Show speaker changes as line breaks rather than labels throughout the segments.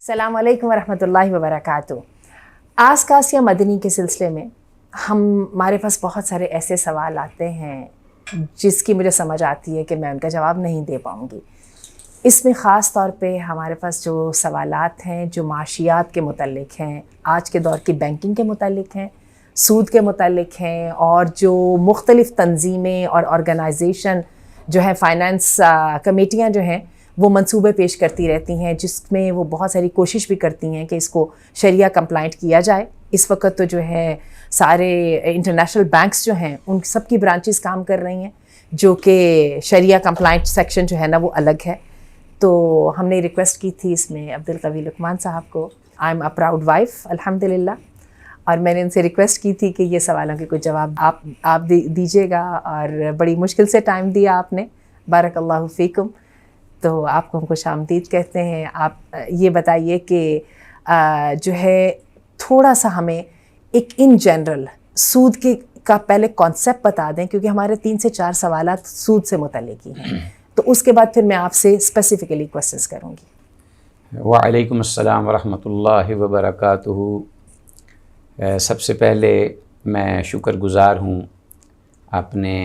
السلام علیکم ورحمۃ اللہ وبرکاتہ۔ آسکاسیہ مدنی کے سلسلے میں ہمارے پاس بہت سارے ایسے سوال آتے ہیں جس کی مجھے سمجھ آتی ہے کہ میں ان کا جواب نہیں دے پاؤں گی۔ اس میں خاص طور پہ ہمارے پاس جو سوالات ہیں جو معاشیات کے متعلق ہیں، آج کے دور کی بینکنگ کے متعلق ہیں، سود کے متعلق ہیں، اور جو مختلف تنظیمیں اور آرگنائزیشن جو ہے فائنانس کمیٹیاں جو ہیں وہ منصوبے پیش کرتی رہتی ہیں، جس میں وہ بہت ساری کوشش بھی کرتی ہیں کہ اس کو شریعہ کمپلائنٹ کیا جائے۔ اس وقت تو جو ہے سارے انٹرنیشنل بینکس جو ہیں ان سب کی برانچز کام کر رہی ہیں جو کہ شریعہ کمپلائنٹ سیکشن جو ہے نا وہ الگ ہے۔ تو ہم نے ریکویسٹ کی تھی اس میں عبدالقوی لقمان صاحب کو، I am a proud wife الحمدللہ، اور میں نے ان سے ریکویسٹ کی تھی کہ یہ سوالوں کے کچھ جواب آپ دیجیے گا، اور بڑی مشکل سے ٹائم دیا آپ نے، بارک اللہ فیکم۔ تو آپ کو ہم خوش آمدید کہتے ہیں۔ آپ یہ بتائیے کہ جو ہے تھوڑا سا ہمیں ایک ان جنرل سود کا پہلے کانسیپٹ بتا دیں، کیونکہ ہمارے 3 سے 4 سوالات سود سے متعلق ہی ہیں، تو اس کے بعد پھر میں آپ سے اسپیسیفکلی کوشچنس کروں گی۔
وعلیکم السلام ورحمۃ اللہ وبرکاتہ۔ سب سے پہلے میں شکر گزار ہوں اپنے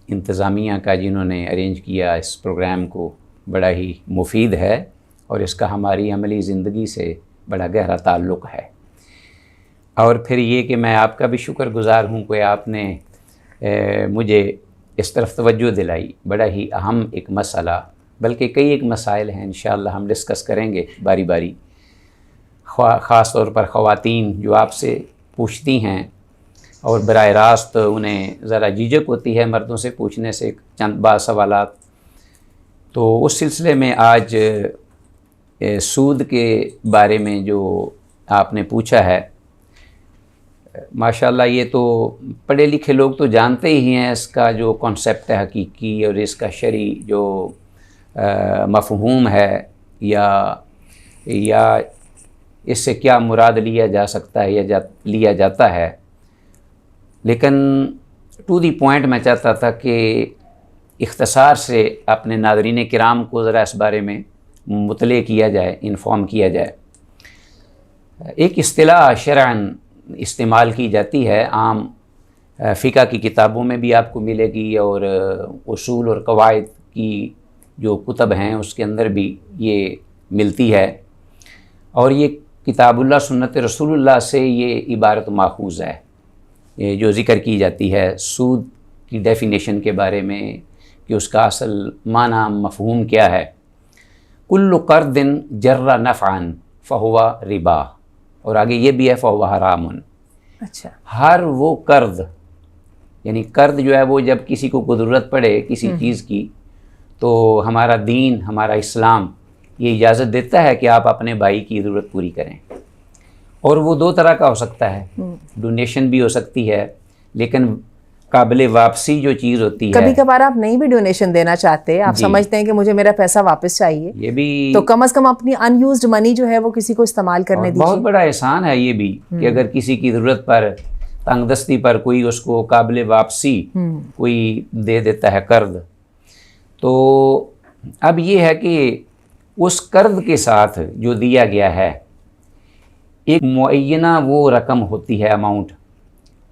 انتظامیہ کا جنہوں نے ارینج کیا اس پروگرام کو، بڑا ہی مفید ہے اور اس کا ہماری عملی زندگی سے بڑا گہرا تعلق ہے۔ اور پھر یہ کہ میں آپ کا بھی شکر گزار ہوں کہ آپ نے مجھے اس طرف توجہ دلائی۔ بڑا ہی اہم ایک مسئلہ، بلکہ کئی ایک مسائل ہیں انشاءاللہ ہم ڈسکس کریں گے باری باری، خاص طور پر خواتین جو آپ سے پوچھتی ہیں اور براہ راست انہیں ذرا جھجک ہوتی ہے مردوں سے پوچھنے سے چند بعض سوالات، تو اس سلسلے میں آج سود کے بارے میں جو آپ نے پوچھا ہے، ماشاءاللہ یہ تو پڑھے لکھے لوگ تو جانتے ہی ہیں اس کا جو کانسیپٹ ہے حقیقی، اور اس کا شرعی جو مفہوم ہے یا اس سے کیا مراد لیا جا سکتا ہے یا لیا جاتا ہے۔ لیکن ٹو دی پوائنٹ میں چاہتا تھا کہ اختصار سے اپنے ناظرین کرام کو ذرا اس بارے میں مطلع کیا جائے، انفارم کیا جائے۔ ایک اصطلاح شرعاً استعمال کی جاتی ہے، عام فقہ کی کتابوں میں بھی آپ کو ملے گی، اور اصول اور قواعد کی جو کتب ہیں اس کے اندر بھی یہ ملتی ہے، اور یہ کتاب اللہ سنت رسول اللہ سے یہ عبارت ماخوذ ہے، جو ذکر کی جاتی ہے سود کی ڈیفینیشن کے بارے میں کہ اس کا اصل معنی مفہوم کیا ہے۔ کل قرض جر نفعا فہو ربا، اور آگے یہ بھی ہے فہو حرام۔
اچھا،
ہر وہ قرض، یعنی قرض جو ہے وہ جب کسی کو ضرورت پڑے کسی چیز کی، تو ہمارا دین، ہمارا اسلام یہ اجازت دیتا ہے کہ آپ اپنے بھائی کی ضرورت پوری کریں، اور وہ 2 طرح کا ہو سکتا ہے، ڈونیشن بھی ہو سکتی ہے، لیکن قابل واپسی جو چیز ہوتی ہے،
کبھی کبھار آپ نہیں بھی ڈونیشن دینا چاہتے، آپ سمجھتے ہیں کہ مجھے میرا پیسہ واپس چاہیے،
یہ بھی
تو کم از کم اپنی ان یوزڈ منی جو ہے وہ کسی کو استعمال کرنے دیجیے۔
بہت بڑا احسان ہے یہ بھی کہ اگر کسی کی ضرورت پر، تنگ دستی پر کوئی اس کو قابل واپسی کوئی دے دیتا ہے قرض، تو اب یہ ہے کہ اس قرض کے ساتھ جو دیا گیا ہے ایک معینہ وہ رقم ہوتی ہے، اماؤنٹ،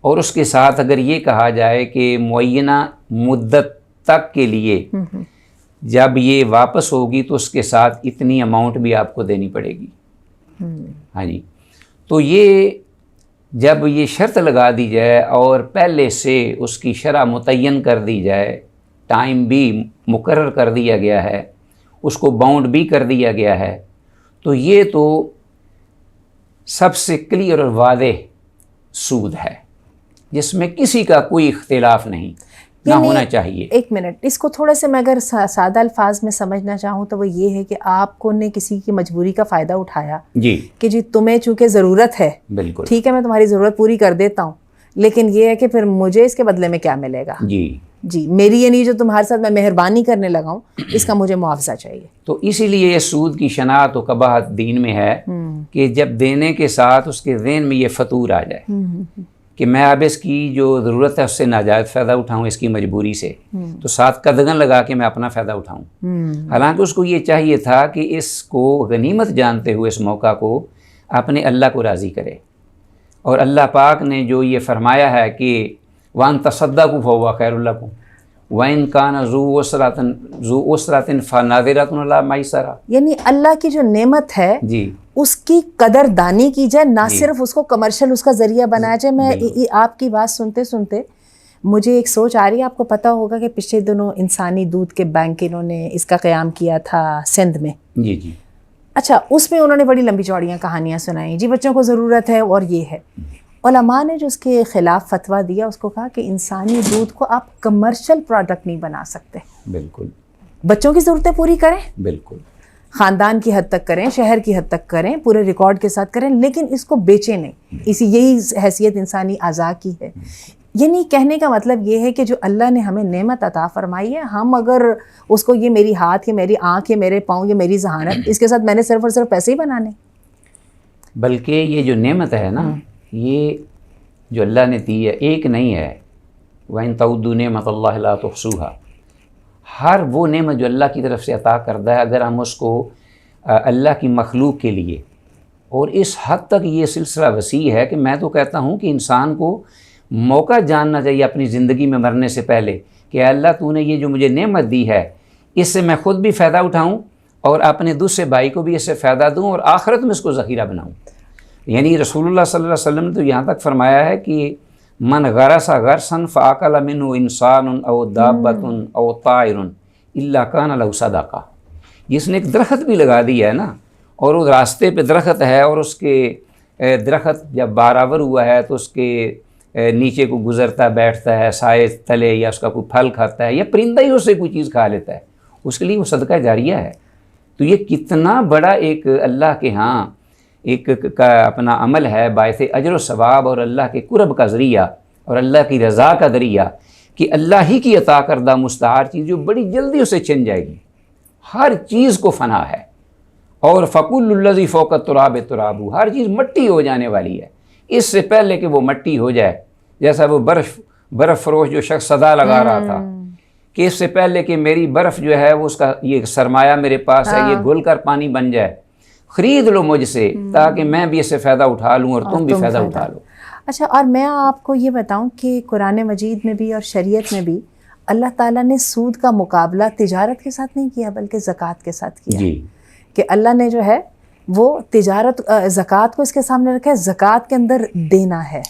اور اس کے ساتھ اگر یہ کہا جائے کہ معینہ مدت تک کے لیے جب یہ واپس ہوگی تو اس کے ساتھ اتنی اماؤنٹ بھی آپ کو دینی پڑے گی۔ ہاں جی، تو یہ جب یہ شرط لگا دی جائے اور پہلے سے اس کی شرح متعین کر دی جائے، ٹائم بھی مقرر کر دیا گیا ہے، اس کو باؤنڈ بھی کر دیا گیا ہے، تو یہ تو سب سے کلیئر اور واضح سود ہے جس میں کسی کا کوئی اختلاف نہیں نہ ہونا چاہیے۔
ایک منٹ، اس کو تھوڑے سے میں اگر سادہ الفاظ میں سمجھنا چاہوں تو وہ یہ ہے کہ آپ کو نے کسی کی مجبوری کا فائدہ اٹھایا کہ جی تمہیں چونکہ ضرورت ہے،
بالکل
ٹھیک ہے میں تمہاری ضرورت پوری کر دیتا ہوں، لیکن یہ ہے کہ پھر مجھے اس کے بدلے میں کیا ملے گا؟ جی میری یہ نہیں جو تمہارے ساتھ میں مہربانی کرنے لگا ہوں، اس کا مجھے معاوضہ چاہیے۔
تو اسی لیے یہ سود کی شناعت و قباحت دین میں ہے کہ جب دینے کے ساتھ اس کے ذہن میں یہ فطور آ جائے کہ میں اب اس کی جو ضرورت ہے اس سے ناجائز فائدہ اٹھاؤں اس کی مجبوری سے، تو ساتھ قدغن لگا کے میں اپنا فائدہ اٹھاؤں۔ حالانکہ اس کو یہ چاہیے تھا کہ اس کو غنیمت جانتے ہوئے اس موقع کو اپنے اللہ کو راضی کرے، اور اللہ پاک نے جو یہ فرمایا ہے کہ وَأَن تَصَدَّقُوا فَهُوَ خَيْرٌ لَكُمْ وَإِن كَانَ ذُو عُسْرَةٍ فَنَظِرَةٌ إِلَىٰ مَيْسَرَةٍ،
یعنی اللہ کی جو نعمت ہے
جی
اس کی قدر دانی کی جائے، نہ صرف اس کو کمرشل اس کا ذریعہ بنایا جائے۔ میں آپ کی بات سنتے سنتے مجھے ایک سوچ آ رہی ہے، آپ کو پتہ ہوگا کہ پچھلے دنوں انسانی دودھ کے بینک انہوں نے اس کا قیام کیا تھا سندھ میں۔
جی جی
اچھا، اس میں انہوں نے بڑی لمبی چوڑیاں کہانیاں سنائیں، جی بچوں کو ضرورت ہے اور یہ ہے۔ علماء نے جو اس کے خلاف فتویٰ دیا، اس کو کہا کہ انسانی دودھ کو آپ کمرشل پروڈکٹ نہیں بنا سکتے،
بالکل،
بچوں کی ضرورتیں پوری کریں،
بالکل،
خاندان کی حد تک کریں، شہر کی حد تک کریں، پورے ریکارڈ کے ساتھ کریں، لیکن اس کو بیچیں نہیں۔ یہی حیثیت انسانی اعضاء کی ہے۔ یعنی کہنے کا مطلب یہ ہے کہ جو اللہ نے ہمیں نعمت عطا فرمائی ہے، ہم اگر اس کو یہ میری ہاتھ، یہ میری آنکھ، یہ میرے پاؤں، یہ میری ذہانت، اس کے ساتھ میں نے صرف اور صرف پیسے ہی بنانے،
بلکہ یہ جو نعمت ہے نا، یہ جو اللہ نے دی ہے ایک نہیں ہے، وَإِن تَعُدُّوا نِعْمَتَ اللَّهِ لَا تُحْصُوهَا، ہر وہ نعمت جو اللہ کی طرف سے عطا کردہ ہے، اگر ہم اس کو اللہ کی مخلوق کے لیے، اور اس حد تک یہ سلسلہ وسیع ہے کہ میں تو کہتا ہوں کہ انسان کو موقع جاننا چاہیے اپنی زندگی میں مرنے سے پہلے کہ اللہ تو نے یہ جو مجھے نعمت دی ہے اس سے میں خود بھی فائدہ اٹھاؤں اور اپنے دوسرے بھائی کو بھی اس سے فائدہ دوں اور آخرت میں اس کو ذخیرہ بناؤں۔ یعنی رسول اللہ صلی اللہ علیہ وسلم نے تو یہاں تک فرمایا ہے کہ من غرس غرسا فاکل منہ انسان او دابۃ او طائر الا کان لہ صدقہ، جس نے ایک درخت بھی لگا دیا ہے نا، اور وہ راستے پہ درخت ہے اور اس کے درخت جب بارآور ہوا ہے تو اس کے نیچے کو گزرتا بیٹھتا ہے سائے تلے، یا اس کا کوئی پھل کھاتا ہے، یا پرندہ ہی اس سے کوئی چیز کھا لیتا ہے، اس کے لیے وہ صدقہ جاریہ ہے۔ تو یہ کتنا بڑا ایک اللہ کے ہاں ایک کا اپنا عمل ہے، باعث اجر و ثواب اور اللہ کے قرب کا ذریعہ اور اللہ کی رضا کا ذریعہ، کہ اللہ ہی کی عطا کردہ مستعار چیز جو بڑی جلدی اسے چھن جائے گی، ہر چیز کو فنا ہے، اور فَكُلُّ الَّذِي فَوْقَ التُّرَابِ تُرَابُ، ہر چیز مٹی ہو جانے والی ہے، اس سے پہلے کہ وہ مٹی ہو جائے، جیسا وہ برف فروش جو شخص صدا لگا رہا تھا کہ اس سے پہلے کہ میری برف جو ہے وہ اس کا یہ سرمایہ میرے پاس ہے، یہ گھل کر پانی بن جائے، خرید لو مجھ سے تاکہ میں بھی اس سے فائدہ اٹھا لوں اور تم بھی فائدہ اٹھا لو۔
اچھا، اور میں آپ کو یہ بتاؤں کہ قرآن مجید میں بھی اور شریعت میں بھی اللہ تعالیٰ نے سود کا مقابلہ تجارت کے ساتھ نہیں کیا بلکہ زکوٰۃ کے ساتھ کیا،
جی،
کہ اللہ نے جو ہے وہ تجارت زکوٰۃ کو اس کے سامنے رکھا ہے، زکوٰۃ کے اندر دینا ہے،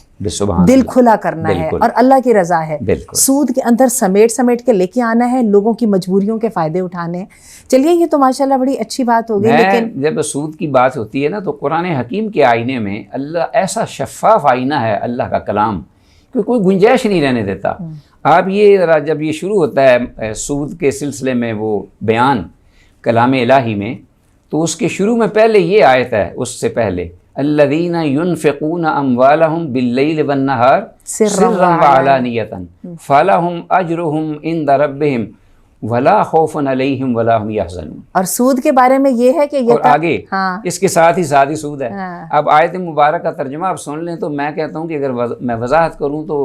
دل کھلا کرنا ہے اور اللہ کی رضا ہے، سود کے اندر سمیٹ کے لے کے آنا ہے، لوگوں کی مجبوریوں کے فائدے اٹھانے ہیں۔ چلیے، یہ تو ماشاءاللہ بڑی اچھی بات ہو گئی، لیکن
جب سود کی بات ہوتی ہے نا تو قرآن حکیم کے آئینے میں اللہ ایسا شفاف آئینہ ہے، اللہ کا کلام، کہ کوئی گنجائش نہیں رہنے دیتا۔ آپ یہ ذرا جب یہ شروع ہوتا ہے سود کے سلسلے میں وہ بیان کلام الہی میں، تو اس کے شروع میں پہلے یہ آیت ہے، اس سے پہلے الذین ينفقون اموالهم باللیل والنہار سرا وعلانیۃ فلہم اجرہم عند ربہم ولا خوف علیہم ولا هم یحزنون۔
اور سود کے بارے میں یہ ہے کہ یہ
اور آگے اس کے ساتھ ہی سود ہے۔ اب آیت مبارک کا ترجمہ آپ سن لیں تو میں کہتا ہوں کہ اگر میں وضاحت کروں تو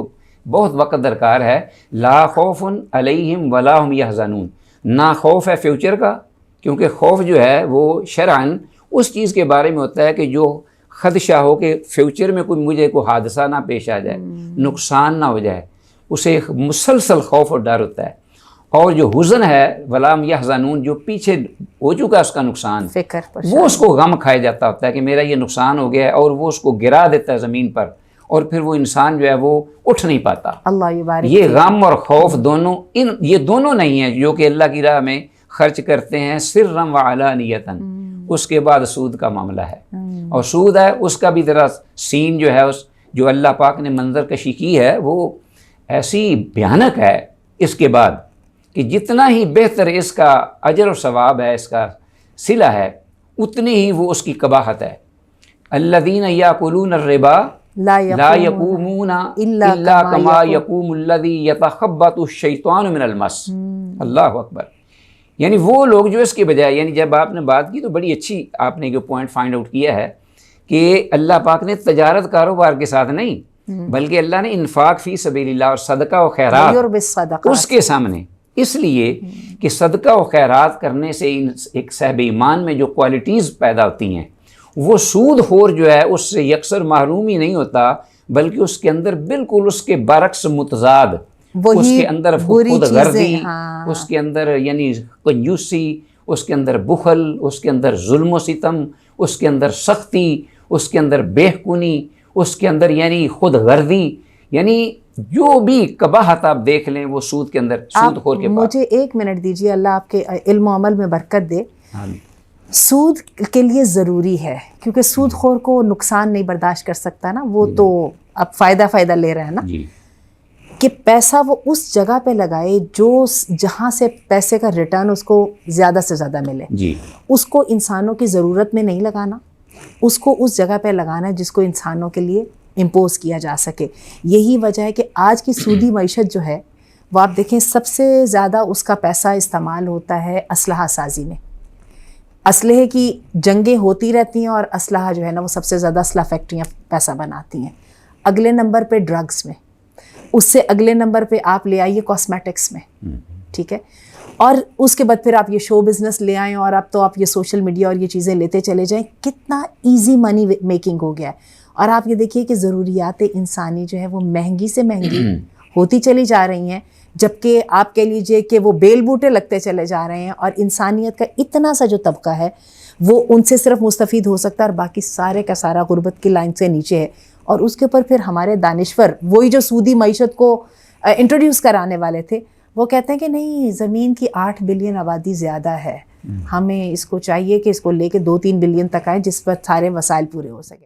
بہت وقت درکار ہے۔ لا خوف علیہم ولا هم یحزنون، نہ خوف ہے فیوچر کا، کیونکہ خوف جو ہے وہ شرعاً اس چیز کے بارے میں ہوتا ہے کہ جو خدشہ ہو کہ فیوچر میں مجھے کوئی حادثہ نہ پیش آ جائے، نقصان نہ ہو جائے، اسے ایک مسلسل خوف اور ڈر ہوتا ہے۔ اور جو حزن ہے ولام یحزنون، جو پیچھے ہو چکا اس کا نقصان، وہ اس کو غم کھائے جاتا ہوتا ہے کہ میرا یہ نقصان ہو گیا ہے، اور وہ اس کو گرا دیتا ہے زمین پر، اور پھر وہ انسان جو ہے وہ اٹھ نہیں پاتا۔ یہ غم اور خوف دونوں، یہ دونوں نہیں ہیں جو کہ اللہ کی راہ میں خرچ کرتے ہیں سرا وعلانیۃ۔ اس کے بعد سود کا معاملہ ہے، اور سود ہے اس کا بھی ذرا سین جو ہے جو اللہ پاک نے منظر کشی کی ہے وہ ایسی بھیانک ہے اس کے بعد کہ جتنا ہی بہتر اس کا اجر و ثواب ہے، اس کا صلہ ہے، اتنی ہی وہ اس کی قباحت ہے۔ الذین یاکلون الربا لا یقومون الا کما یقوم الذی یتخبط الشیطان من المس۔ اللہ اکبر۔ یعنی وہ لوگ جو اس کے بجائے، یعنی جب آپ نے بات کی تو بڑی اچھی آپ نے جو پوائنٹ فائنڈ آؤٹ کیا ہے کہ اللہ پاک نے تجارت کاروبار کے ساتھ نہیں بلکہ اللہ نے انفاق فی سبیل اللہ اور صدقہ و خیرات اس کے سامنے، اس لیے کہ صدقہ و خیرات کرنے سے ایک صاحب ایمان میں جو کوالٹیز پیدا ہوتی ہیں، وہ سود خور جو ہے اس سے یکسر محروم ہی نہیں ہوتا، بلکہ اس کے اندر بالکل اس کے برعکس متضاد، اس کے اندر خود غرضی، اس کے اندر یعنی کنجوسی، اس کے اندر بخل، اس کے اندر ظلم و ستم، اس کے اندر سختی، اس کے اندر بےخونی، اس کے اندر یعنی خود غرضی، یعنی جو بھی قباحت آپ دیکھ لیں وہ سود کے اندر، سود خور کے پاس۔
مجھے 1 منٹ دیجیے، اللہ آپ کے علم و عمل میں برکت دے۔ سود کے لیے ضروری ہے، کیونکہ سود خور کو نقصان نہیں برداشت کر سکتا نا، وہ تو اب فائدہ لے رہا ہے نا، کہ پیسہ وہ اس جگہ پہ لگائے جہاں سے پیسے کا ریٹرن اس کو زیادہ سے زیادہ ملے۔ اس کو انسانوں کی ضرورت میں نہیں لگانا، اس کو اس جگہ پہ لگانا ہے جس کو انسانوں کے لیے امپوز کیا جا سکے۔ یہی وجہ ہے کہ آج کی سودی معیشت جو ہے وہ آپ دیکھیں سب سے زیادہ اس کا پیسہ استعمال ہوتا ہے اسلحہ سازی میں۔ اسلحے کی جنگیں ہوتی رہتی ہیں اور اسلحہ جو ہے نا وہ سب سے زیادہ اسلحہ فیکٹریاں پیسہ بناتی ہیں۔ اگلے نمبر پہ ڈرگز میں، اس سے اگلے نمبر پہ آپ لے آئیے کاسمیٹکس میں، ٹھیک ہے، اور اس کے بعد پھر آپ یہ شو بزنس لے آئیں، اور اب تو آپ یہ سوشل میڈیا اور یہ چیزیں لیتے چلے جائیں، کتنا ایزی منی میکنگ ہو گیا ہے۔ اور آپ یہ دیکھیے کہ ضروریات انسانی جو ہے وہ مہنگی سے مہنگی ہوتی چلی جا رہی ہیں، جبکہ آپ کہہ لیجئے کہ وہ بیل بوٹے لگتے چلے جا رہے ہیں، اور انسانیت کا اتنا سا جو طبقہ ہے وہ ان سے صرف مستفید ہو سکتا ہے، اور باقی سارے کا سارا غربت کی لائن سے نیچے ہے۔ اور اس کے اوپر پھر ہمارے دانشور، وہی جو سودی معیشت کو انٹروڈیوس کرانے والے تھے، وہ کہتے ہیں کہ نہیں، زمین کی 8 بلین آبادی زیادہ ہے، ہمیں اس کو چاہیے کہ اس کو لے کے 2-3 بلین تک آئے، جس پر سارے وسائل پورے ہو سکے۔